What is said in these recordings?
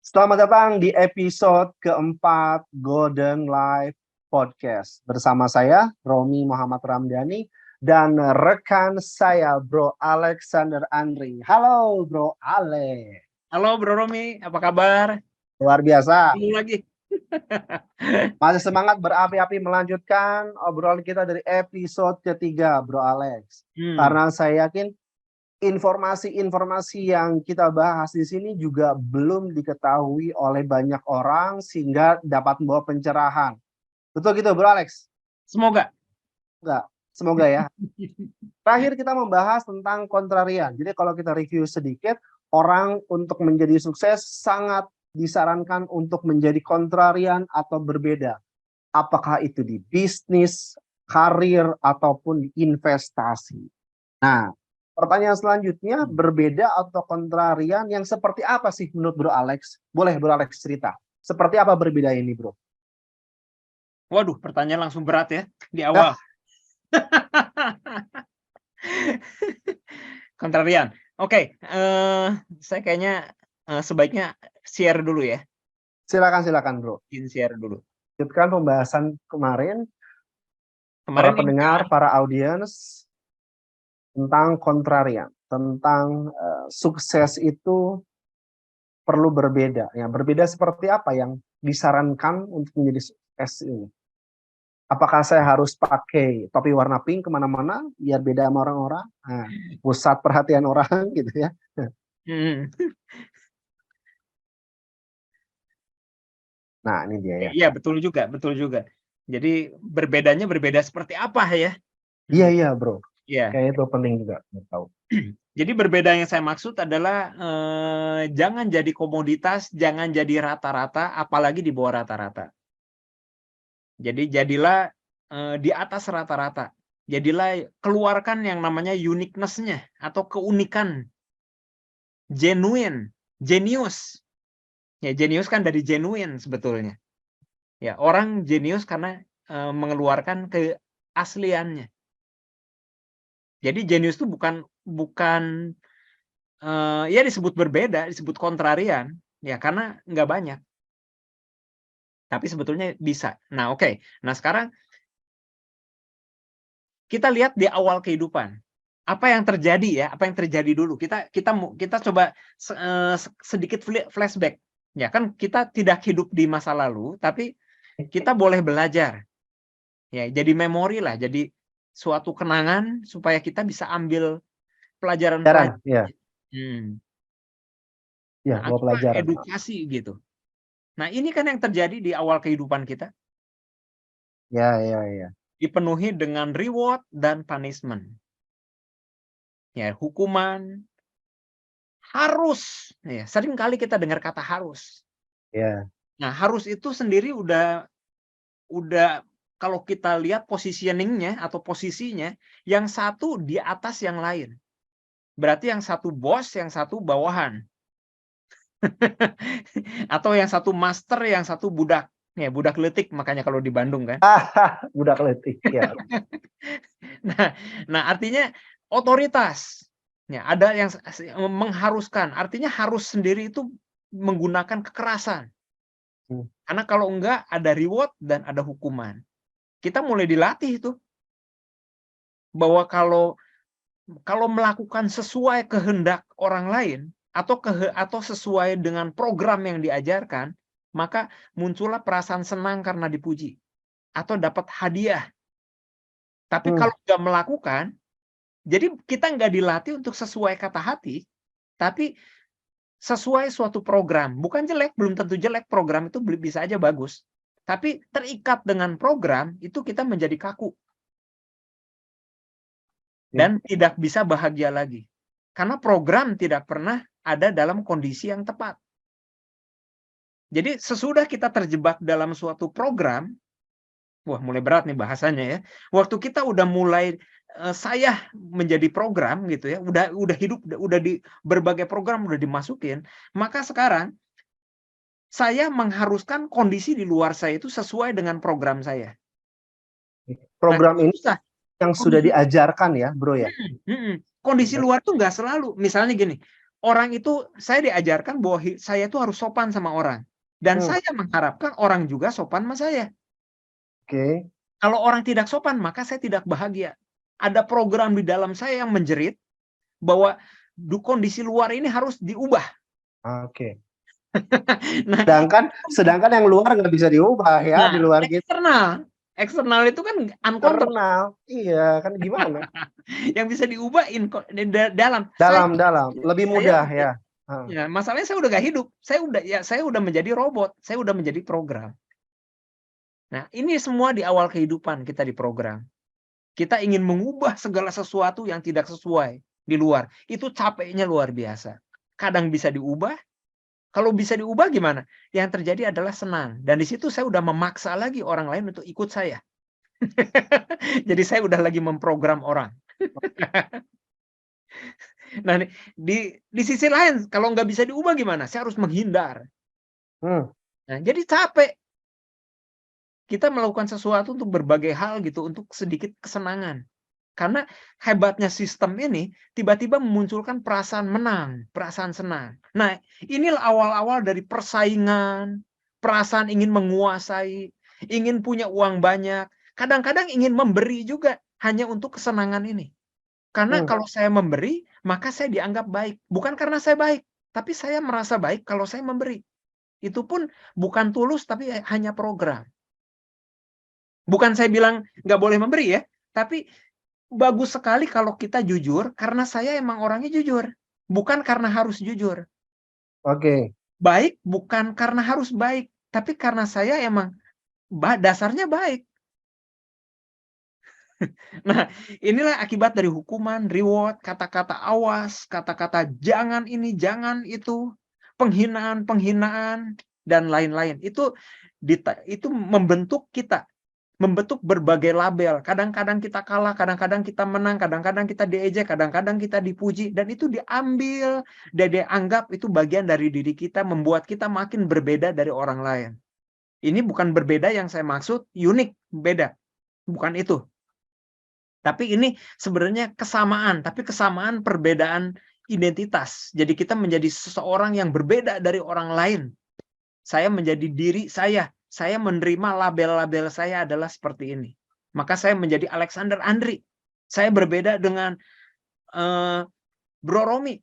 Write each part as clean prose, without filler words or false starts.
Selamat datang di episode keempat Golden Life Podcast. Bersama saya, Romi Muhammad Ramdhani, dan rekan saya, Bro Alexander Andri. Halo, Bro Ale. Halo Bro Romi, apa kabar? Luar biasa. Ketemu lagi. Masih semangat berapi-api melanjutkan obrolan kita dari episode ketiga, Bro Alex. Karena saya yakin informasi-informasi yang kita bahas di sini juga belum diketahui oleh banyak orang sehingga dapat membawa pencerahan. Betul gitu, Bro Alex? Semoga. Enggak, semoga ya. Terakhir kita membahas tentang kontrarian. Jadi kalau kita review sedikit, orang untuk menjadi sukses sangat disarankan untuk menjadi kontrarian atau berbeda. Apakah itu di bisnis, karir, ataupun di investasi. Nah, pertanyaan selanjutnya, berbeda atau kontrarian yang seperti apa sih menurut Bro Alex? Boleh Bro Alex cerita. Seperti apa berbeda ini, Bro? Waduh, pertanyaan langsung berat ya di awal. Kontrarian. Oke, saya kayaknya sebaiknya share dulu ya. Silakan Bro. Share dulu. Lanjutkan pembahasan kemarin para Kemarin pendengar, para audiens tentang kontrarian, tentang sukses itu perlu berbeda. Ya, berbeda seperti apa yang disarankan untuk menjadi sukses ini? Apakah saya harus pakai topi warna pink kemana-mana biar beda sama orang-orang? Nah, pusat perhatian orang gitu ya. Nah, ini dia ya. Iya, betul juga. Jadi berbeda seperti apa ya? Iya, Bro. Iya. Kayak itu penting juga tahu. Jadi berbeda yang saya maksud adalah jangan jadi komoditas, jangan jadi rata-rata, apalagi di bawah rata-rata. Jadi jadilah di atas rata-rata. Jadilah keluarkan yang namanya uniqueness-nya atau keunikan. Genuine, genius. Ya, genius kan dari genuine sebetulnya. Ya, orang genius karena mengeluarkan keasliannya. Jadi genius itu bukan ya disebut berbeda, disebut kontrarian, ya karena nggak banyak. Tapi sebetulnya bisa. Nah, oke. Nah, sekarang kita lihat di awal kehidupan. Apa yang terjadi ya? Apa yang terjadi dulu? Kita coba sedikit flashback. Ya kan kita tidak hidup di masa lalu, tapi kita boleh belajar. Ya, jadi memori lah, jadi suatu kenangan supaya kita bisa ambil pelajaran. Ya. Ya, Nah, pelajaran. edukasi gitu. Nah, ini kan yang terjadi di awal kehidupan kita. Ya. Dipenuhi dengan reward dan punishment. Ya, hukuman harus. Ya, sering kali kita dengar kata harus. Ya. Nah, harus itu sendiri udah kalau kita lihat positioningnya atau posisinya, yang satu di atas yang lain. Berarti yang satu bos, yang satu bawahan. Atau yang satu master, yang satu budak. Ya, budak letik makanya kalau di Bandung kan. Budak letik, ya. Nah, artinya otoritas. Ya, ada yang mengharuskan. Artinya harus sendiri itu menggunakan kekerasan. Karena kalau enggak ada reward dan ada hukuman. Kita mulai dilatih itu bahwa kalau melakukan sesuai kehendak orang lain atau sesuai dengan program yang diajarkan, maka muncullah perasaan senang karena dipuji atau dapat hadiah. Tapi kalau nggak melakukan, jadi kita nggak dilatih untuk sesuai kata hati, tapi sesuai suatu program. Bukan jelek, belum tentu jelek, program itu bisa aja bagus. Tapi terikat dengan program, itu kita menjadi kaku. Dan tidak bisa bahagia lagi. Karena program tidak pernah ada dalam kondisi yang tepat. Jadi sesudah kita terjebak dalam suatu program, wah mulai berat nih bahasanya ya. Waktu kita udah mulai saya menjadi program gitu ya, udah hidup, udah di berbagai program udah dimasukin, maka sekarang saya mengharuskan kondisi di luar saya itu sesuai dengan program saya. Program ini yang sudah diajarkan ya, Bro ya. Kondisi luar tuh nggak selalu. Misalnya gini, orang itu saya diajarkan bahwa saya itu harus sopan sama orang. Dan Hmm. saya mengharapkan orang juga sopan sama saya. Oke. Kalau orang tidak sopan, maka saya tidak bahagia. Ada program di dalam saya yang menjerit bahwa kondisi luar ini harus diubah. Oke. Nah, Sedangkan yang luar nggak bisa diubah ya, di luar gitu. eksternal itu kan uncontrolled. Internal, iya kan gimana? Yang bisa diubah dalam. Dalam, lebih Saya mudah udah, ya. ya, masalahnya saya udah gak hidup. Saya udah menjadi robot. Saya udah menjadi program. Nah, ini semua di awal kehidupan kita diprogram. Kita ingin mengubah segala sesuatu yang tidak sesuai di luar. Itu capeknya luar biasa. Kadang bisa diubah. Kalau bisa diubah gimana? Yang terjadi adalah senang. Dan di situ saya udah memaksa lagi orang lain untuk ikut saya. Jadi saya udah lagi memprogram orang. Nah, di sisi lain, kalau nggak bisa diubah gimana? Saya harus menghindar. Nah, jadi capek. Kita melakukan sesuatu untuk berbagai hal gitu, untuk sedikit kesenangan. Karena hebatnya sistem ini, tiba-tiba memunculkan perasaan menang, perasaan senang. Nah, inilah awal-awal dari persaingan, perasaan ingin menguasai, ingin punya uang banyak. Kadang-kadang ingin memberi juga, hanya untuk kesenangan ini. Karena kalau saya memberi, maka saya dianggap baik. Bukan karena saya baik, tapi saya merasa baik kalau saya memberi. Itu pun bukan tulus, tapi hanya program. Bukan saya bilang nggak boleh memberi ya, tapi bagus sekali kalau kita jujur, karena saya emang orangnya jujur. Bukan karena harus jujur. Oke. Baik bukan karena harus baik, tapi karena saya emang dasarnya baik. Nah, inilah akibat dari hukuman, reward, kata-kata awas, kata-kata jangan ini, jangan itu, penghinaan, dan lain-lain. Itu membentuk kita, membentuk berbagai label. Kadang-kadang kita kalah, kadang-kadang kita menang, kadang-kadang kita diejek, kadang-kadang kita dipuji, dan itu diambil dan dianggap itu bagian dari diri kita, membuat kita makin berbeda dari orang lain. Ini bukan berbeda yang saya maksud unik, beda. Bukan itu. Tapi ini sebenarnya kesamaan, tapi kesamaan perbedaan identitas. Jadi kita menjadi seseorang yang berbeda dari orang lain. Saya menjadi diri saya menerima label-label saya adalah seperti ini. Maka saya menjadi Alexander Andri. Saya berbeda dengan Bro Romi.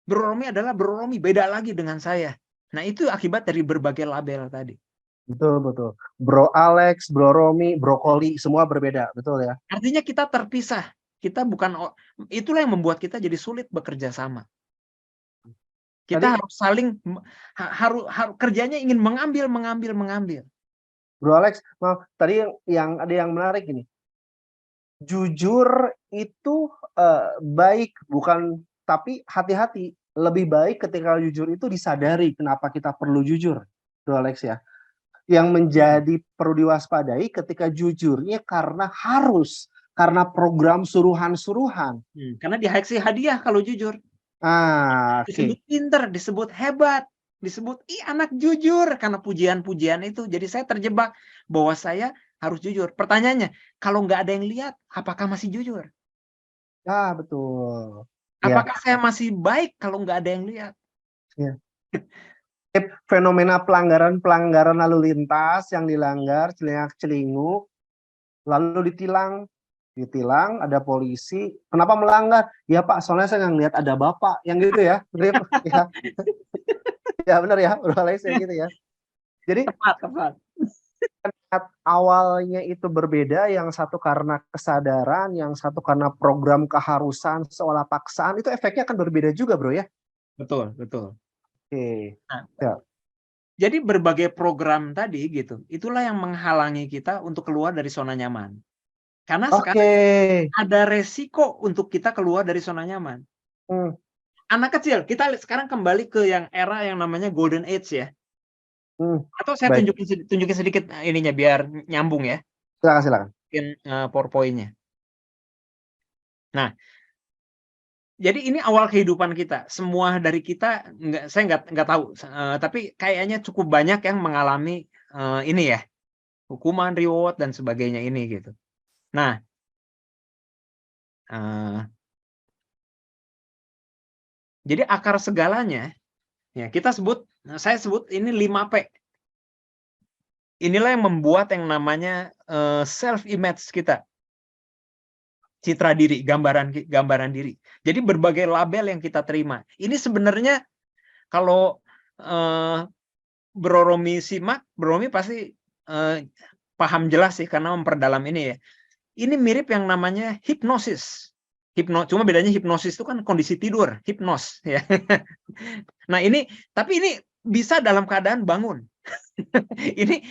Bro Romi adalah Bro Romi, beda lagi dengan saya. Nah, itu akibat dari berbagai label tadi. Betul. Bro Alex, Bro Romi, Brokoli, semua berbeda, betul ya? Artinya kita terpisah. Itulah yang membuat kita jadi sulit bekerja sama. Kita harus saling, harus kerjanya ingin mengambil. Bro Alex, maaf, tadi ada yang menarik ini. Jujur itu baik, bukan, tapi hati-hati. Lebih baik ketika jujur itu disadari kenapa kita perlu jujur, Bro Alex ya. Yang menjadi perlu diwaspadai ketika jujurnya karena harus, karena program suruhan-suruhan. Karena dikasih hadiah kalau jujur. Disebut pinter, disebut hebat, disebut anak jujur karena pujian-pujian itu. Jadi saya terjebak bahwa saya harus jujur. Pertanyaannya, kalau nggak ada yang lihat, apakah masih jujur? Ah, betul. Apakah saya masih baik kalau nggak ada yang lihat? Ya. Fenomena pelanggaran lalu lintas yang dilanggar, celingak-celinguk, lalu ditilang, ada polisi. Kenapa melanggar? Ya Pak, soalnya saya nggak lihat ada Bapak, yang gitu ya. Ya. Ya benar ya, Bro Alex ya gitu ya. Jadi tepat. Awalnya itu berbeda, yang satu karena kesadaran, yang satu karena program keharusan, seolah paksaan, itu efeknya akan berbeda juga, Bro ya. Betul. Oke. Nah, Ya. jadi berbagai program tadi gitu, itulah yang menghalangi kita untuk keluar dari zona nyaman. Karena sekarang ada resiko untuk kita keluar dari zona nyaman. Anak kecil, kita sekarang kembali ke yang era yang namanya Golden Age ya. Atau saya tunjukin sedikit ininya biar nyambung ya. Silakan. Mungkin PowerPoint-nya. Nah, jadi ini awal kehidupan kita. Semua dari kita, saya nggak tahu, tapi kayaknya cukup banyak yang mengalami ini ya, hukuman, reward dan sebagainya ini gitu. Nah, Jadi akar segalanya, ya saya sebut ini 5P. Inilah yang membuat yang namanya self image kita, citra diri, gambaran diri. Jadi berbagai label yang kita terima. Ini sebenarnya kalau Bro Romi simak, Bro Romi pasti paham jelas sih karena memperdalam ini ya. Ini mirip yang namanya hipnosis. Cuma bedanya hipnosis itu kan kondisi tidur, hipnos ya. Nah, tapi ini bisa dalam keadaan bangun.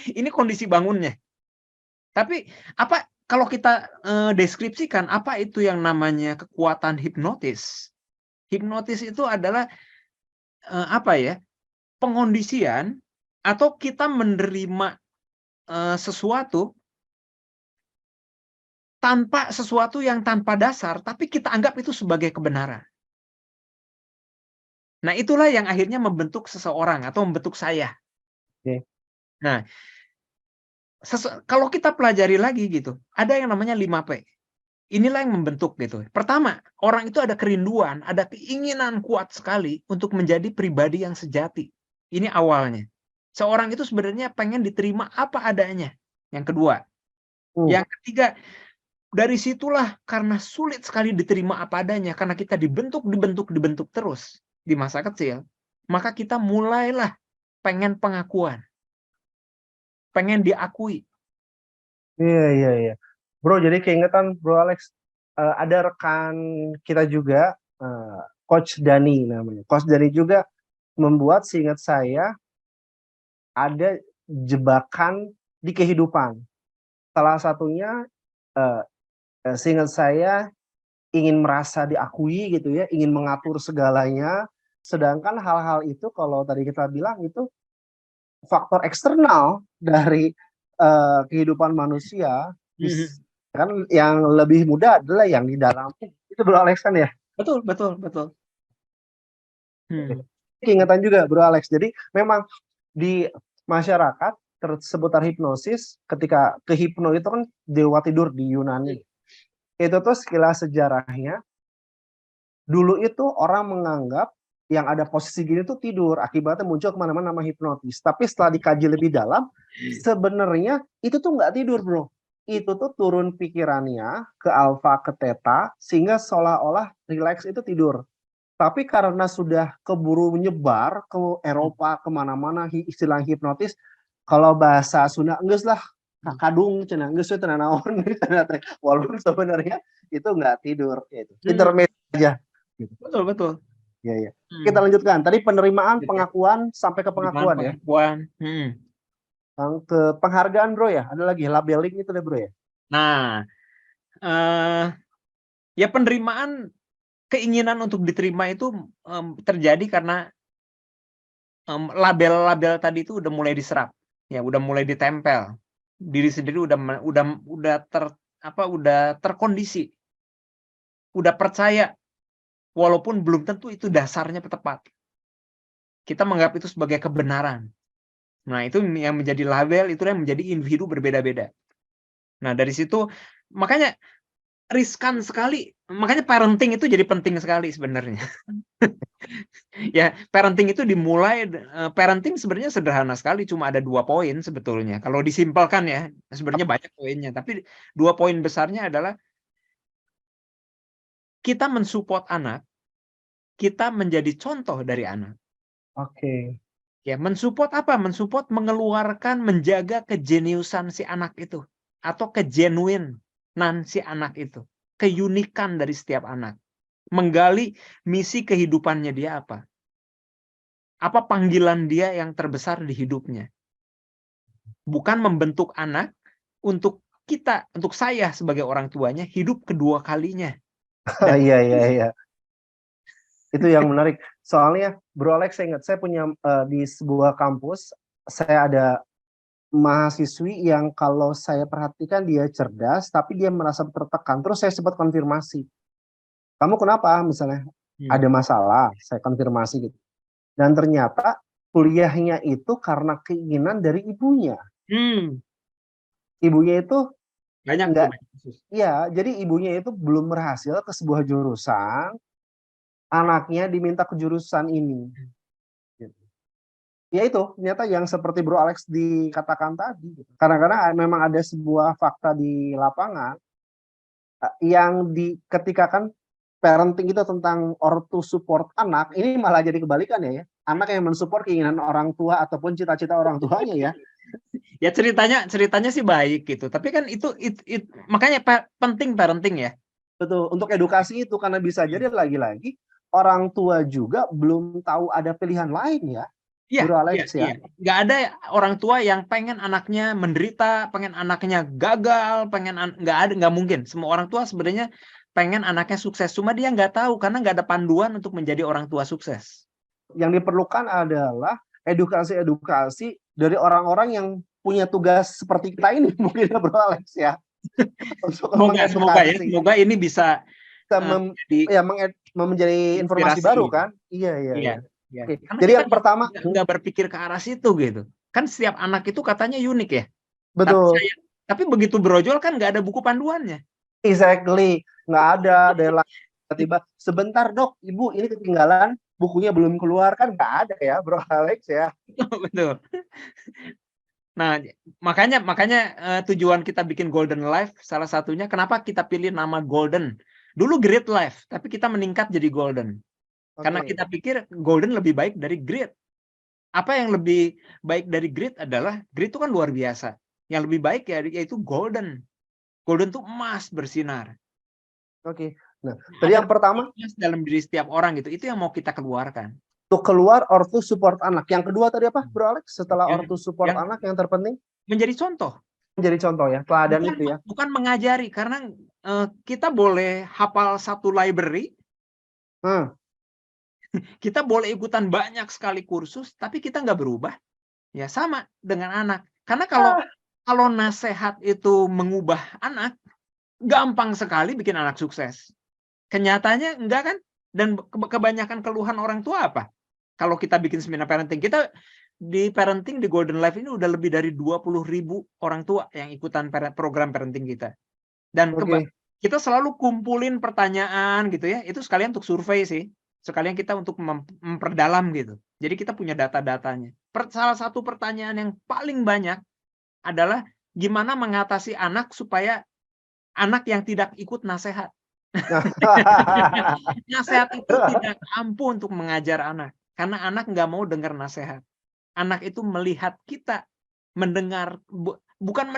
Ini kondisi bangunnya. Tapi kalau kita deskripsikan apa itu yang namanya kekuatan hipnotis? Hipnotis itu adalah pengondisian atau kita menerima sesuatu yang tanpa dasar, tapi kita anggap itu sebagai kebenaran. Nah, itulah yang akhirnya membentuk seseorang atau membentuk saya. Oke. Nah, kalau kita pelajari lagi gitu, ada yang namanya 5P. Inilah yang membentuk gitu. Pertama, orang itu ada kerinduan, ada keinginan kuat sekali untuk menjadi pribadi yang sejati. Ini awalnya. Seorang itu sebenarnya pengen diterima apa adanya. Yang kedua. Yang ketiga, dari situlah karena sulit sekali diterima apa adanya, karena kita dibentuk terus di masa kecil, maka kita mulailah pengen pengakuan. Pengen diakui. Iya. Bro, jadi keingetan Bro Alex, ada rekan kita juga, Coach Dani namanya. Coach Dani juga membuat, seingat saya, ada jebakan di kehidupan. Salah satunya, seingat saya, ingin merasa diakui gitu ya, ingin mengatur segalanya. Sedangkan hal-hal itu kalau tadi kita bilang itu faktor eksternal dari kehidupan manusia. Kan yang lebih mudah adalah yang di dalam. Itu Bro Alex kan ya? Betul. Keingetan juga Bro Alex. Jadi memang di masyarakat seputar hipnosis, ketika ke hipno itu kan dewa tidur di Yunani. Itu tuh sekilas sejarahnya, dulu itu orang menganggap yang ada posisi gini tuh tidur, akibatnya muncul kemana-mana nama hipnotis. Tapi setelah dikaji lebih dalam, sebenarnya itu tuh nggak tidur bro. Itu tuh turun pikirannya ke alfa, ke theta, sehingga seolah-olah relax itu tidur. Tapi karena sudah keburu menyebar ke Eropa, kemana-mana istilah hipnotis, kalau bahasa Sunda, enggak lah, kadung, cenah, enggak sih, cenah naon, walaupun sebenarnya itu nggak tidur, gitu. Intermezzo aja. Gitu. Betul. Ya. Kita lanjutkan. Tadi penerimaan, pengakuan, sampai ke pengakuan ya. Yang ke penghargaan bro ya. Ada lagi labeling itu deh bro ya. Nah, ya penerimaan, keinginan untuk diterima itu terjadi karena label-label tadi itu udah mulai diserap, ya udah mulai ditempel. Diri sendiri udah terkondisi, udah percaya. Walaupun belum tentu itu dasarnya tepat. Kita menganggap itu sebagai kebenaran. Nah, itu yang menjadi label, itu yang menjadi individu berbeda-beda. Nah, dari situ, makanya riskan sekali. Makanya parenting itu jadi penting sekali sebenarnya. Ya, parenting itu dimulai, parenting sebenarnya sederhana sekali, cuma ada 2 poin sebetulnya. Kalau disimpelkan ya, sebenarnya banyak poinnya. Tapi 2 poin besarnya adalah kita mensupport anak, kita menjadi contoh dari anak. Oke. Ya, mensupport apa? Mensupport mengeluarkan, menjaga kejeniusan si anak itu. Atau kegenuinan si anak itu. Keunikan dari setiap anak. Menggali misi kehidupannya dia apa. Apa panggilan dia yang terbesar di hidupnya. Bukan membentuk anak untuk kita, untuk saya sebagai orang tuanya, hidup kedua kalinya. Iya. Itu yang menarik. Soalnya Bro Alex, saya ingat saya punya di sebuah kampus, saya ada mahasiswi yang kalau saya perhatikan dia cerdas, tapi dia merasa tertekan. Terus saya sempat konfirmasi, kamu kenapa? Misalnya ada masalah, saya konfirmasi gitu. Dan ternyata kuliahnya itu karena keinginan dari ibunya. Ibunya itu Banyak enggak, tuh. iya, jadi ibunya itu belum berhasil ke sebuah jurusan. anaknya diminta ke jurusan ini. Gitu. Ya itu, ternyata yang seperti Bro Alex dikatakan tadi. Gitu. Kadang-kadang memang ada sebuah fakta di lapangan yang ketika kan parenting itu tentang ortu support anak, ini malah jadi kebalikan ya. Anak yang mensupport keinginan orang tua ataupun cita-cita orang tuanya ya. Ya ceritanya sih baik gitu. Tapi kan itu makanya penting parenting ya. Betul, untuk edukasi itu karena bisa jadi lagi-lagi orang tua juga belum tahu ada pilihan lain ya. Iya, Bro iya, Alex ya. iya. Nggak ada orang tua yang pengen anaknya menderita, pengen anaknya gagal, nggak mungkin. Semua orang tua sebenarnya pengen anaknya sukses, cuma dia nggak tahu karena nggak ada panduan untuk menjadi orang tua sukses. Yang diperlukan adalah edukasi-edukasi dari orang-orang yang punya tugas seperti kita ini mungkin ya Bro Alex ya. Untuk Semoga ini bisa menjadi informasi baru kan. Iya. Ya. Oke. Karena jadi kita yang pertama nggak berpikir ke arah situ gitu. Kan setiap anak itu katanya unik ya. betul. Tapi begitu brojol kan nggak ada buku panduannya. Exactly, nggak ada tiba-tiba sebentar dok, ibu ini ketinggalan bukunya belum keluar kan nggak ada ya Bro Alex ya. Betul. Nah makanya tujuan kita bikin Golden Life salah satunya kenapa kita pilih nama Golden. Dulu Great Life, tapi kita meningkat jadi Golden. Karena kita pikir golden lebih baik dari great. Apa yang lebih baik dari great adalah great itu kan luar biasa. Yang lebih baik yaitu golden. Golden itu emas bersinar. Oke. Nah, tadi yang pertama dalam diri setiap orang gitu. Itu yang mau kita keluarkan. Untuk keluar ortu support anak. Yang kedua tadi apa, Bro Alex? Setelah ortu support anak yang terpenting menjadi contoh. Menjadi contoh ya, teladan itu ya. Bukan mengajari karena kita boleh hafal satu library. Kita boleh ikutan banyak sekali kursus, tapi kita nggak berubah. Ya sama dengan anak. Karena kalau nasihat itu mengubah anak, gampang sekali bikin anak sukses. Kenyataannya enggak kan? Dan kebanyakan keluhan orang tua apa? Kalau kita bikin seminar parenting, kita di parenting di Golden Life ini udah lebih dari 20.000 orang tua yang ikutan program parenting kita. Dan kita selalu kumpulin pertanyaan gitu ya. Itu sekalian untuk survei sih. Sekalian kita untuk memperdalam gitu. Jadi kita punya data-datanya. Salah satu pertanyaan yang paling banyak adalah gimana mengatasi anak supaya anak yang tidak ikut nasihat. Nasihat itu tidak ampuh untuk mengajar anak. Karena anak nggak mau dengar nasihat. Anak itu melihat kita, mendengar, bukan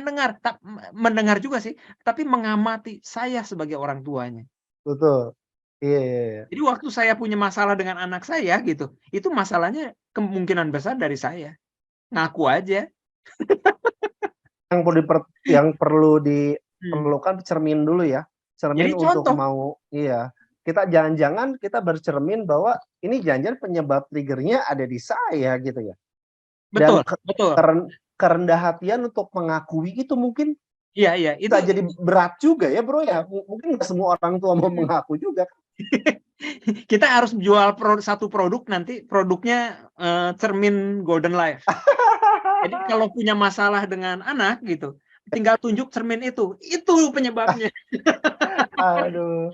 mendengar juga sih, tapi mengamati saya sebagai orang tuanya. Betul. Iya. Jadi waktu saya punya masalah dengan anak saya gitu, itu masalahnya kemungkinan besar dari saya. Ngaku aja. Yang perlu diperlukan cermin dulu ya. Cermin untuk mau kita jangan-jangan kita bercermin bahwa ini jangan-jangan penyebab triggernya ada di saya gitu ya. Betul, Dan kerendah hatian untuk mengakui itu mungkin itu jadi berat juga ya Bro ya. Mungkin nggak semua orang tua mau mengaku juga. Kita harus jual satu produk, nanti produknya cermin Golden Life. Jadi kalau punya masalah dengan anak gitu, tinggal tunjuk cermin itu penyebabnya. Aduh.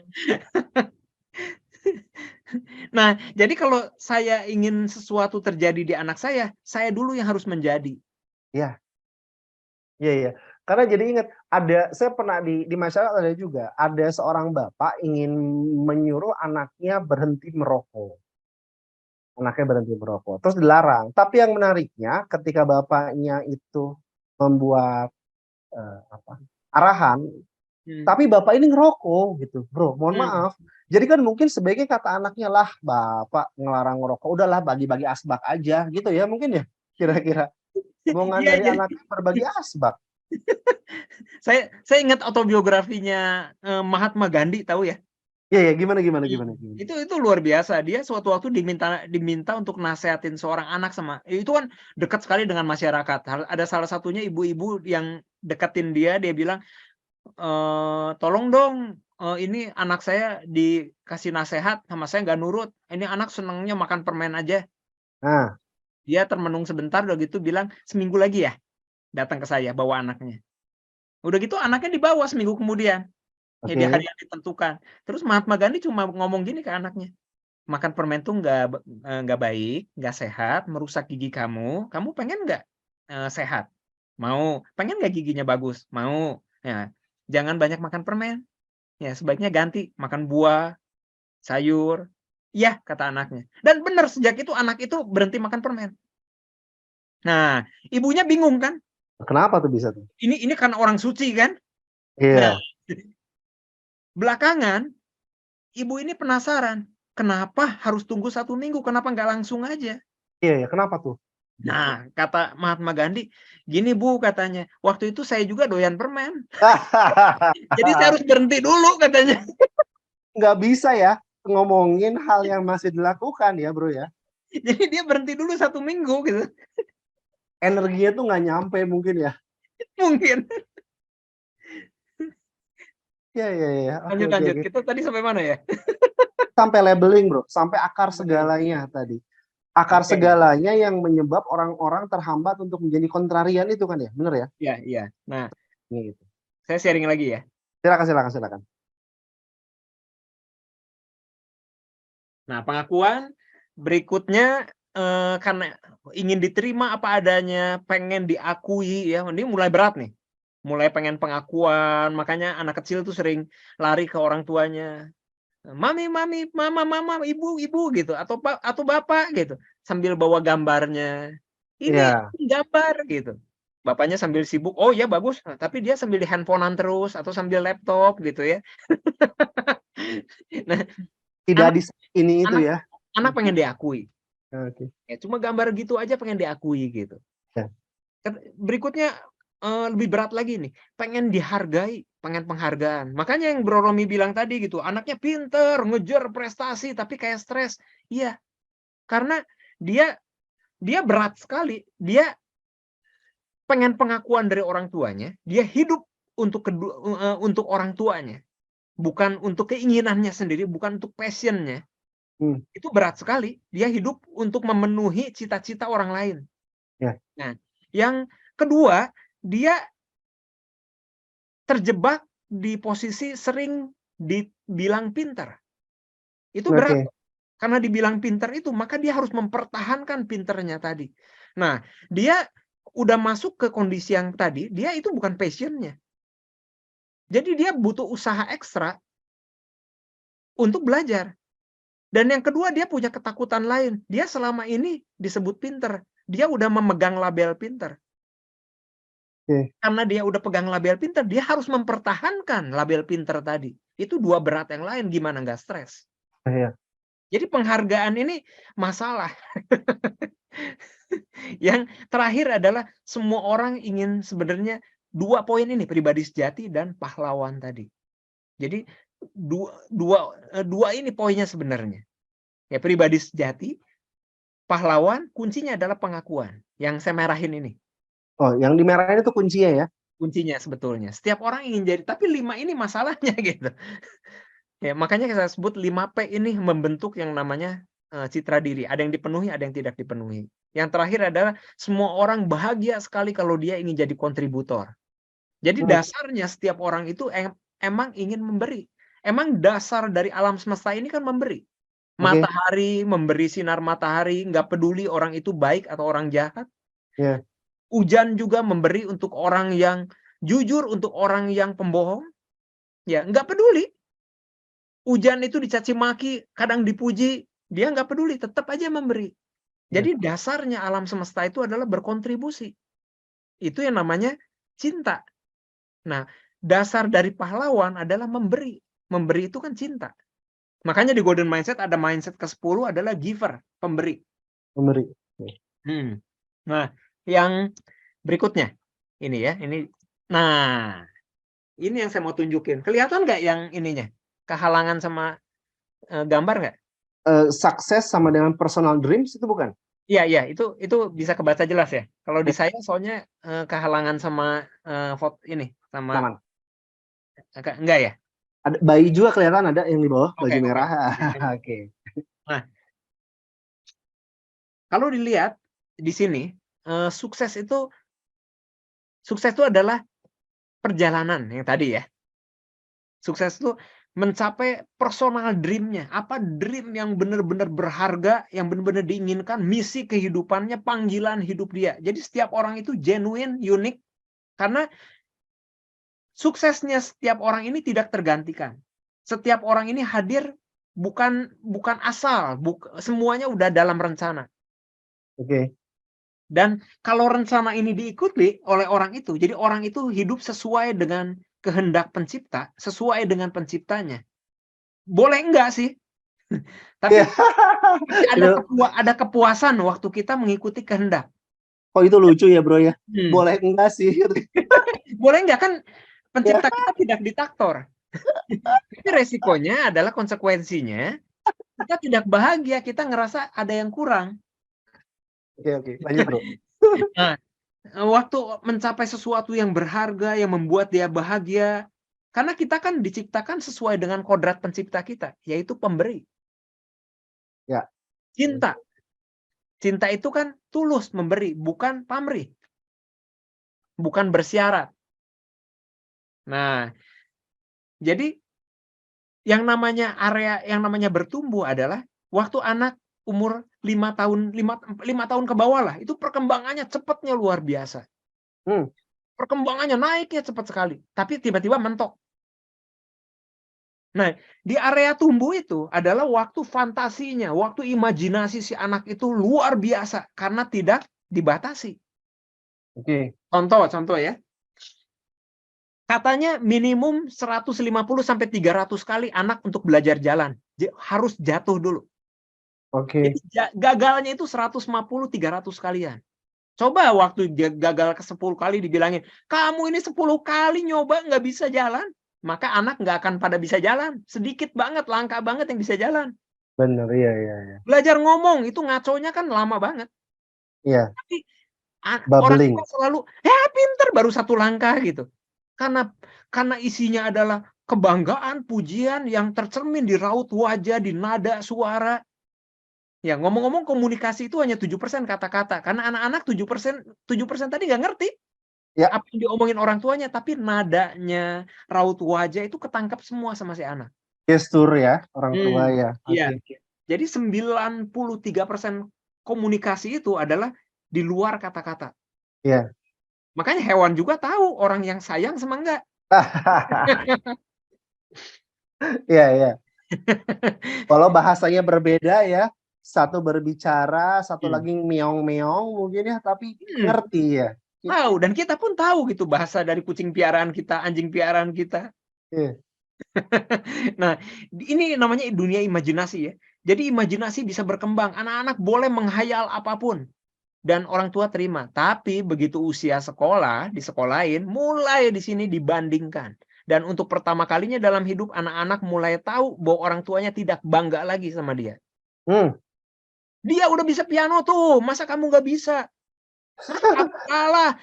Nah, jadi kalau saya ingin sesuatu terjadi di anak saya dulu yang harus menjadi. Iya. Karena jadi ingat, saya pernah di masyarakat ada juga, ada seorang bapak ingin menyuruh anaknya berhenti merokok. Terus dilarang. Tapi yang menariknya ketika bapaknya itu membuat arahan, tapi bapak ini ngerokok gitu, Bro. Mohon maaf. Jadi kan mungkin sebaiknya kata anaknya, lah bapak ngelarang ngerokok, udahlah bagi-bagi asbak aja gitu ya mungkin ya, kira-kira. Omongan dari anaknya berbagi asbak. Saya ingat autobiografinya Mahatma Gandhi, tahu ya? Iya, gimana? Itu luar biasa. Dia suatu waktu diminta untuk nasehatin seorang anak itu kan dekat sekali dengan masyarakat. Ada salah satunya ibu-ibu yang deketin dia bilang, tolong dong, ini anak saya dikasih nasehat sama saya nggak nurut. Ini anak senangnya makan permen aja. Dia termenung sebentar, udah gitu bilang, seminggu lagi ya datang ke saya bawa anaknya. Udah gitu anaknya dibawa seminggu kemudian. Di hari yang ditentukan. Terus Mahatma Gandhi cuma ngomong gini ke anaknya, makan permen tuh nggak baik, nggak sehat, merusak gigi kamu. Kamu pengen nggak sehat? Mau. Pengen nggak giginya bagus? Mau. Ya, jangan banyak makan permen. Ya, sebaiknya ganti makan buah, sayur. Iya, kata anaknya. Dan benar, sejak itu anak itu berhenti makan permen. Nah, ibunya bingung kan? Kenapa tuh bisa tuh? Ini kan orang suci kan? Nah, Iya. belakangan ibu ini penasaran, kenapa harus tunggu 1 minggu? Kenapa nggak langsung aja? Iya, ya. Kenapa tuh? Nah, kata Mahatma Gandhi, gini Bu, katanya, waktu itu saya juga doyan permen. Jadi saya harus berhenti dulu, katanya. Nggak bisa ya ngomongin hal yang masih dilakukan ya bro ya. Jadi dia berhenti dulu 1 minggu gitu. Energinya tuh nggak nyampe mungkin ya. Mungkin. Iya, iya, iya. Oke, Lanjut, oke, lanjut. oke. Kita tadi sampai mana ya? Sampai labeling bro, sampai akar segalanya tadi. Akar Oke. segalanya yang menyebab orang-orang terhambat untuk menjadi kontrarian itu kan ya, bener ya? Iya, iya. Nah, Gitu. saya sharing lagi ya. Silakan, silakan, silakan. Nah, pengakuan berikutnya karena ingin diterima apa adanya, pengen diakui ya. Ini mulai berat nih. Mulai pengen pengakuan, makanya anak kecil tuh sering lari ke orang tuanya. Mami, mami, mama, mama, ibu, ibu gitu, atau bapak gitu, sambil bawa gambarnya. Ini Iya. gambar gitu. Bapaknya sambil sibuk, oh ya bagus, tapi dia sambil di handphonean terus atau sambil laptop gitu ya. Nah, Tidak anak di ini itu anak ya. anak pengen diakui. Oke. Ya, cuma gambar gitu aja pengen diakui gitu. Ya. Berikutnya lebih berat lagi nih, pengen dihargai, pengen penghargaan. Makanya yang Bro Romi bilang tadi gitu, anaknya pinter, ngejar prestasi tapi kayak stres. Iya, karena dia dia berat sekali. Dia pengen pengakuan dari orang tuanya, dia hidup untuk orang tuanya, bukan untuk keinginannya sendiri, bukan untuk passion-nya. Hmm. Itu berat sekali. Dia hidup untuk memenuhi cita-cita orang lain. Ya. Nah, yang kedua, dia terjebak di posisi sering dibilang pintar. Itu berat. Oke. Karena dibilang pintar itu, maka dia harus mempertahankan pinternya tadi. Nah, dia udah masuk ke kondisi yang tadi, dia itu bukan passion-nya. Jadi dia butuh usaha ekstra untuk belajar. Dan yang kedua, dia punya ketakutan lain. Dia selama ini disebut pintar. Dia udah memegang label pintar. Oke. Karena dia udah pegang label pintar, dia harus mempertahankan label pintar tadi. Itu dua berat yang lain, gimana nggak stres? Ya. Jadi penghargaan ini masalah. Yang terakhir adalah semua orang ingin sebenarnya 2 poin ini, pribadi sejati dan pahlawan tadi. Jadi dua ini poinnya sebenarnya. Ya, pribadi sejati, pahlawan, kuncinya adalah pengakuan. Yang saya merahin ini. Oh, yang dimerahin itu kuncinya ya? Kuncinya sebetulnya. Setiap orang ingin jadi, tapi 5 ini masalahnya gitu. Ya, makanya saya sebut 5P ini membentuk yang namanya citra diri. Ada yang dipenuhi, ada yang tidak dipenuhi. Yang terakhir adalah semua orang bahagia sekali kalau dia ingin jadi kontributor. Jadi dasarnya setiap orang itu emang ingin memberi. Emang dasar dari alam semesta ini kan memberi. Matahari memberi sinar matahari, nggak peduli orang itu baik atau orang jahat. Yeah. Hujan juga memberi untuk orang yang jujur, untuk orang yang pembohong. Ya, nggak peduli. Hujan itu dicaci maki, kadang dipuji, dia nggak peduli, tetap aja memberi. Jadi dasarnya alam semesta itu adalah berkontribusi. Itu yang namanya cinta. Nah, dasar dari pahlawan adalah memberi. Memberi itu kan cinta. Makanya di Golden Mindset ada mindset ke-10 adalah giver, pemberi. Pemberi. Nah, yang berikutnya ini ya, ini. Nah, ini yang saya mau tunjukin. Kelihatan nggak yang ininya? Kehalangan sama gambar nggak? Sukses sama dengan personal dreams itu bukan? Iya, iya, itu bisa kebaca jelas ya. Kalau di saya soalnya kehalangan sama foto ini sama Aman. enggak ya? Ada bayi juga kelihatan, ada yang di bawah baju Oke. merah. Oke. Nah, kalau dilihat di sini sukses itu adalah perjalanan yang tadi ya. Sukses itu mencapai personal dream-nya. Apa dream yang benar-benar berharga, yang benar-benar diinginkan, misi kehidupannya, panggilan hidup dia. Jadi setiap orang itu genuine, unik, karena suksesnya setiap orang ini tidak tergantikan. Setiap orang ini hadir bukan asal, semuanya udah dalam rencana. Oke. Dan kalau rencana ini diikuti oleh orang itu, jadi orang itu hidup sesuai dengan kehendak pencipta, sesuai dengan penciptanya. Boleh enggak sih? Tapi Iya. ada kepuasan waktu kita mengikuti kehendak. Kok itu lucu ya bro ya? Hmm. Boleh enggak sih? Boleh enggak, kan pencipta Ya. kita tidak diktator. Tapi resikonya adalah konsekuensinya kita tidak bahagia, kita ngerasa ada yang kurang. Oke, lanjut bro. Nah, waktu mencapai sesuatu yang berharga, yang membuat dia bahagia, karena kita kan diciptakan sesuai dengan kodrat pencipta kita, yaitu pemberi. Ya. Cinta. Cinta itu kan tulus memberi, bukan pamrih. Bukan bersyarat. Nah, jadi yang namanya bertumbuh adalah waktu anak umur 5 tahun ke bawah lah, itu perkembangannya cepatnya luar biasa. Perkembangannya naiknya cepat sekali, tapi tiba-tiba mentok. Nah, di area tumbuh itu adalah waktu fantasinya, waktu imajinasi si anak itu luar biasa karena tidak dibatasi. Oke. Contoh ya. Katanya minimum 150 sampai 300 kali anak untuk belajar jalan. Harus jatuh dulu. Oke. Jadi gagalnya itu 150 300 kalian. Coba waktu dia gagal ke 10 kali dibilangin, "Kamu ini 10 kali nyoba nggak bisa jalan." Maka anak nggak akan pada bisa jalan. Sedikit banget, langka banget yang bisa jalan. Bener, iya. Belajar ngomong itu ngaconya kan lama banget. Iya. Tapi orang Bubbling. tua selalu, pinter baru 1 langkah gitu. Karena isinya adalah kebanggaan, pujian yang tercermin di raut wajah, di nada suara. Ya, ngomong-ngomong komunikasi itu hanya 7% kata-kata. Karena anak-anak 7% tadi nggak ngerti Ya. apa yang diomongin orang tuanya, tapi nadanya, raut wajah itu ketangkap semua sama si anak. Gestur ya, orang tua ya. Iya. Oke. Jadi 93% komunikasi itu adalah di luar kata-kata. Iya. Makanya hewan juga tahu orang yang sayang sama enggak. Iya. Kalau bahasanya berbeda ya, satu berbicara, satu lagi meong-meong mungkin ya, tapi ngerti ya. Tahu, dan kita pun tahu gitu bahasa dari kucing piaraan kita, anjing piaraan kita. Iya. Nah, ini namanya dunia imajinasi ya. Jadi imajinasi bisa berkembang. Anak-anak boleh menghayal apapun. Dan orang tua terima. Tapi begitu usia sekolah, disekolahin, mulai di sini dibandingkan. Dan untuk pertama kalinya dalam hidup, anak-anak mulai tahu bahwa orang tuanya tidak bangga lagi sama dia. Dia udah bisa piano tuh, masa kamu nggak bisa? Kamu kalah.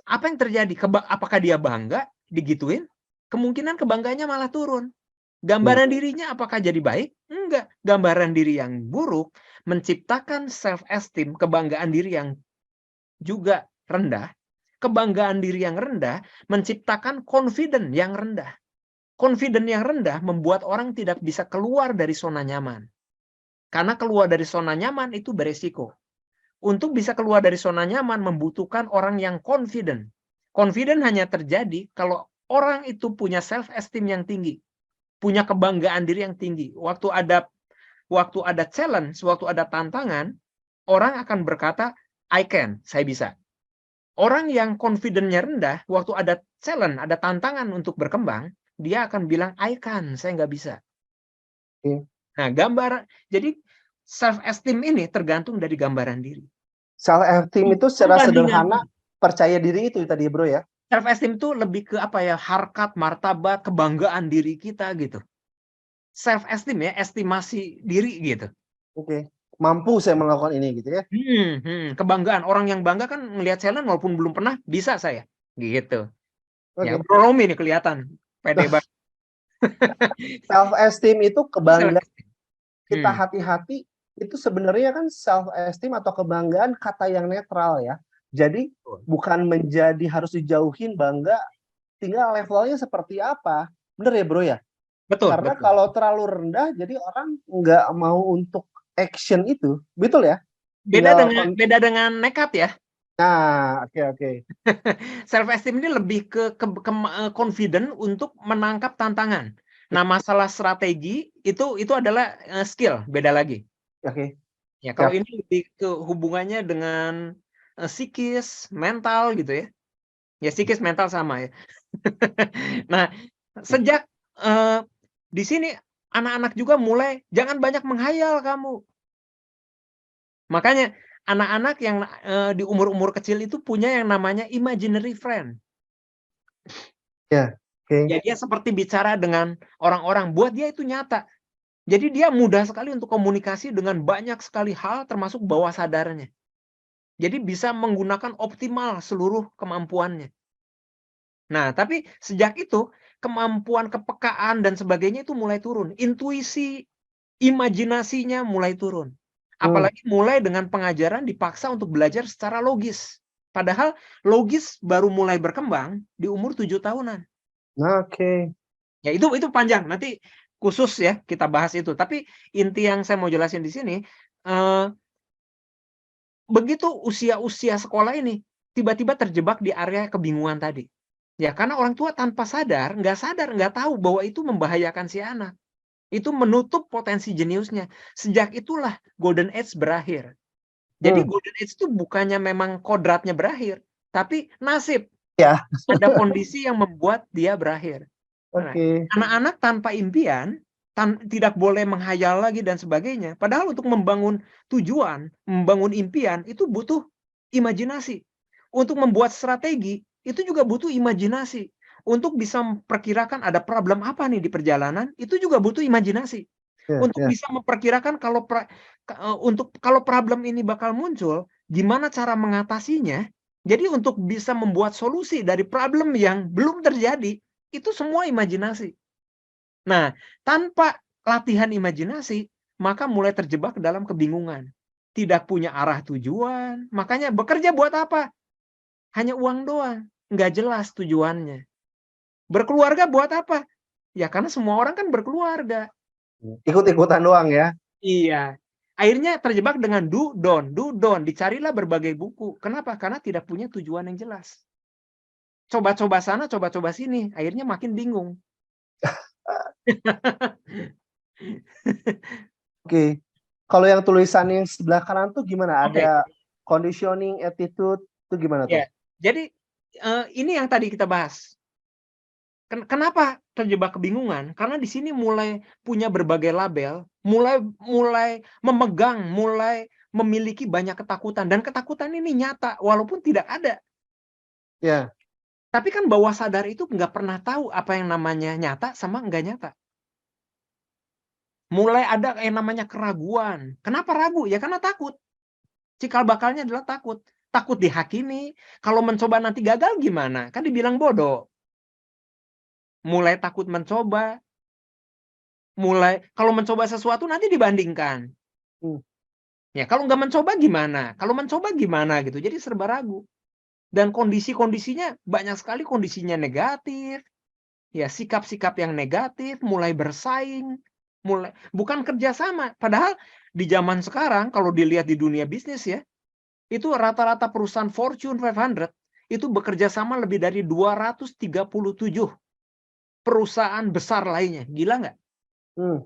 Apa yang terjadi? Apakah dia bangga digituin? Kemungkinan kebanggaannya malah turun. Gambaran dirinya apakah jadi baik? Enggak. Gambaran diri yang buruk menciptakan self-esteem, kebanggaan diri yang juga rendah. Kebanggaan diri yang rendah menciptakan confident yang rendah. Confident yang rendah membuat orang tidak bisa keluar dari zona nyaman. Karena keluar dari zona nyaman itu beresiko. Untuk bisa keluar dari zona nyaman membutuhkan orang yang confident. Confident hanya terjadi kalau orang itu punya self-esteem yang tinggi. Punya kebanggaan diri yang tinggi. Waktu ada challenge, waktu ada tantangan, orang akan berkata, I can, saya bisa. Orang yang confident-nya rendah, waktu ada challenge, ada tantangan untuk berkembang, dia akan bilang, I can, saya nggak bisa. Nah, jadi self-esteem ini tergantung dari gambaran diri. Self-esteem itu secara sederhana, percaya diri itu tadi bro ya? Self-esteem itu lebih ke harkat, martabat, kebanggaan diri kita gitu. Self-esteem ya, estimasi diri gitu. Oke. Mampu saya melakukan ini gitu ya? Kebanggaan. Orang yang bangga kan ngelihat challenge walaupun belum pernah, bisa saya. Gitu. Ya, Bro Romi nih kelihatan. Pede banget. Self-esteem itu kebanggaan. Kita hati-hati, itu sebenarnya kan self-esteem atau kebanggaan kata yang netral ya. Jadi bukan menjadi harus dijauhin bangga, tinggal levelnya seperti apa. Bener ya bro ya? Betul, Karena betul. kalau terlalu rendah, jadi orang nggak mau untuk action itu, betul ya? Tinggal Beda dengan nekat ya. nah, oke. Self esteem ini lebih confident untuk menangkap tantangan. Nah, masalah strategi itu adalah skill, beda lagi. Oke, Ya, kalau siap. ini lebih ke hubungannya dengan psikis, mental gitu ya. Ya psikis mental sama ya. Nah, sejak di sini anak-anak juga mulai jangan banyak menghayal kamu. Makanya anak-anak yang di umur-umur kecil itu punya yang namanya imaginary friend. Ya, oke. Ya dia seperti bicara dengan orang-orang, buat dia itu nyata. Jadi dia mudah sekali untuk komunikasi dengan banyak sekali hal termasuk bawah sadarnya. Jadi bisa menggunakan optimal seluruh kemampuannya. Nah, tapi sejak itu kemampuan kepekaan dan sebagainya itu mulai turun. Intuisi, imajinasinya mulai turun. Hmm, Apalagi mulai dengan pengajaran dipaksa untuk belajar secara logis. Padahal logis baru mulai berkembang di umur 7 tahunan. oke. Ya itu panjang, nanti khusus ya kita bahas itu. Tapi inti yang saya mau jelasin di sini, eee, begitu usia-usia sekolah ini, tiba-tiba terjebak di area kebingungan tadi. Ya karena orang tua tanpa sadar, nggak tahu bahwa itu membahayakan si anak. Itu menutup potensi jeniusnya. Sejak itulah golden age berakhir. Jadi Hmm, golden age itu bukannya memang kodratnya berakhir, tapi nasib. ya, Ada kondisi yang membuat dia berakhir. Nah, oke. anak-anak tanpa impian, tidak boleh menghayal lagi dan sebagainya. Padahal untuk membangun tujuan, membangun impian itu butuh imajinasi. Untuk membuat strategi itu juga butuh imajinasi. Untuk bisa memperkirakan ada problem apa nih di perjalanan, itu juga butuh imajinasi. Ya, Untuk ya. bisa memperkirakan kalau problem ini bakal muncul, gimana cara mengatasinya. Jadi untuk bisa membuat solusi dari problem yang belum terjadi, itu semua imajinasi. Nah, tanpa latihan imajinasi, maka mulai terjebak dalam kebingungan. Tidak punya arah tujuan, makanya bekerja buat apa? Hanya uang doang, nggak jelas tujuannya. Berkeluarga buat apa? Ya karena semua orang kan berkeluarga. Ikut-ikutan doang ya. Iya. Akhirnya terjebak dengan do, don. Dicarilah berbagai buku. Kenapa? Karena tidak punya tujuan yang jelas. Coba-coba sana, coba-coba sini. Akhirnya makin bingung. Oke. Kalau yang tulisan yang sebelah kanan tuh gimana? Oke. Ada conditioning, attitude, tuh gimana tuh? Ya. Jadi ini yang tadi kita bahas. Kenapa terjebak kebingungan? Karena di sini mulai punya berbagai label, mulai mulai memegang, mulai memiliki banyak ketakutan dan ketakutan ini nyata walaupun tidak ada. Ya, Tapi kan bawah sadar itu nggak pernah tahu apa yang namanya nyata sama nggak nyata. Mulai ada yang namanya keraguan. Kenapa ragu? Ya karena takut. Cikal bakalnya adalah takut. Takut dihakimi. Kalau mencoba nanti gagal gimana? Kan dibilang bodoh. Mulai takut mencoba. Mulai kalau mencoba sesuatu nanti dibandingkan. hmm, Ya kalau nggak mencoba gimana? Kalau mencoba gimana gitu. Jadi serba ragu. Dan kondisi-kondisinya banyak sekali kondisinya negatif. Ya sikap-sikap yang negatif, mulai bersaing, mulai bukan kerjasama. Padahal di zaman sekarang kalau dilihat di dunia bisnis ya, itu rata-rata perusahaan Fortune 500 itu bekerja sama lebih dari 237 perusahaan besar lainnya. Gila nggak? hmm.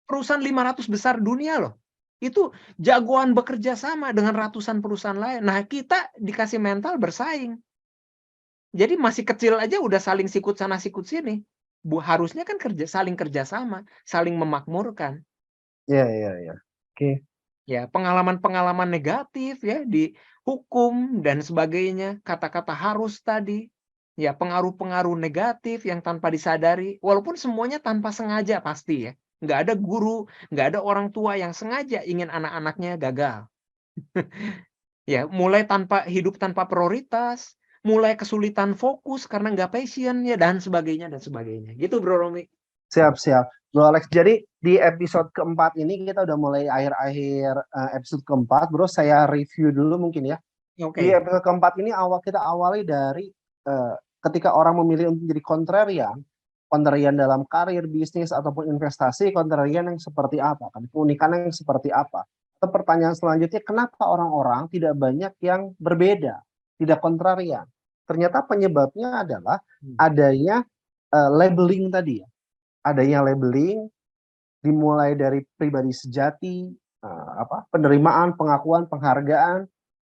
Perusahaan 500 besar dunia loh. Itu jagoan bekerja sama dengan ratusan perusahaan lain. Nah, kita dikasih mental bersaing. Jadi masih kecil aja udah saling sikut sana sikut sini. Harusnya kan saling kerjasama, saling memakmurkan. Ya. Oke. Ya, pengalaman-pengalaman negatif ya di hukum dan sebagainya, kata-kata harus tadi, ya pengaruh-pengaruh negatif yang tanpa disadari, walaupun semuanya tanpa sengaja pasti ya. Nggak ada guru, nggak ada orang tua yang sengaja ingin anak-anaknya gagal. Ya, mulai hidup tanpa prioritas, mulai kesulitan fokus karena nggak passion ya dan sebagainya dan sebagainya. Gitu Bro Romi. Siap. Bro Alex, jadi di episode keempat ini kita udah mulai akhir-akhir episode keempat. Bro, saya review dulu mungkin ya. Di Oke. episode keempat ini kita awali dari ketika orang memilih untuk jadi kontrarian, kontrarian dalam karir, bisnis, ataupun investasi, kontrarian yang seperti apa? Kan keunikan yang seperti apa? Atau pertanyaan selanjutnya, kenapa orang-orang tidak banyak yang berbeda, tidak kontrarian? Ternyata penyebabnya adalah adanya labeling tadi ya. Adanya labeling dimulai dari pribadi sejati, penerimaan, pengakuan, penghargaan,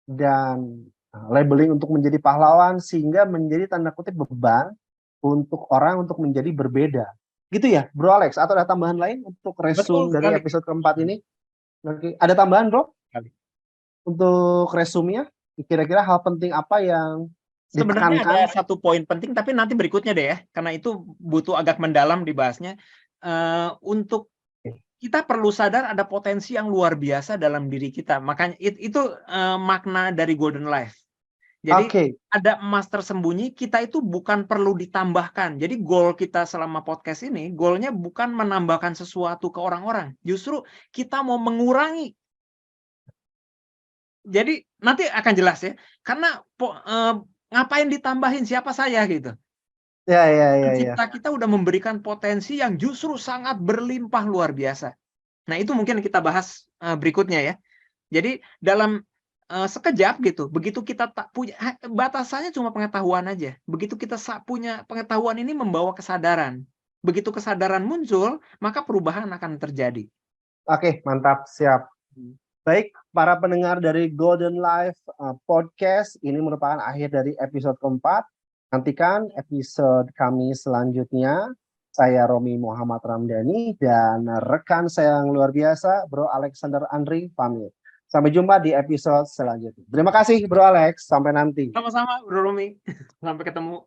dan labeling untuk menjadi pahlawan, sehingga menjadi tanda kutip beban untuk orang untuk menjadi berbeda. Gitu ya, Bro Alex? Atau ada tambahan lain untuk Betul resume dari sekali. episode keempat ini? Oke. Ada tambahan, Bro? Sekali. Untuk resume-nya, kira-kira hal penting apa yang Sebenarnya ada ditekankan? satu poin penting, tapi nanti berikutnya deh ya, karena itu butuh agak mendalam dibahasnya. Untuk kita perlu sadar ada potensi yang luar biasa dalam diri kita. Makanya itu makna dari Golden Life. Jadi Oke. ada emas tersembunyi, kita itu bukan perlu ditambahkan. Jadi goal kita selama podcast ini, goalnya bukan menambahkan sesuatu ke orang-orang. Justru kita mau mengurangi. Jadi nanti akan jelas ya. Karena ngapain ditambahin, siapa saya gitu. Ya. Pencipta kita udah memberikan potensi yang justru sangat berlimpah luar biasa. Nah, itu mungkin kita bahas berikutnya ya. Jadi dalam sekejap gitu, begitu kita tak punya, batasannya cuma pengetahuan aja. Begitu kita punya pengetahuan ini membawa kesadaran. Begitu kesadaran muncul, maka perubahan akan terjadi. Oke, mantap, siap. Baik, para pendengar dari Golden Life Podcast, ini merupakan akhir dari episode keempat. Nantikan episode kami selanjutnya. Saya Romi Muhammad Ramdhani dan rekan saya yang luar biasa, Bro Alexander Andri, pamit. Sampai jumpa di episode selanjutnya. Terima kasih, Bro Alex. Sampai nanti. Sama-sama, Bro Romi. Sampai ketemu.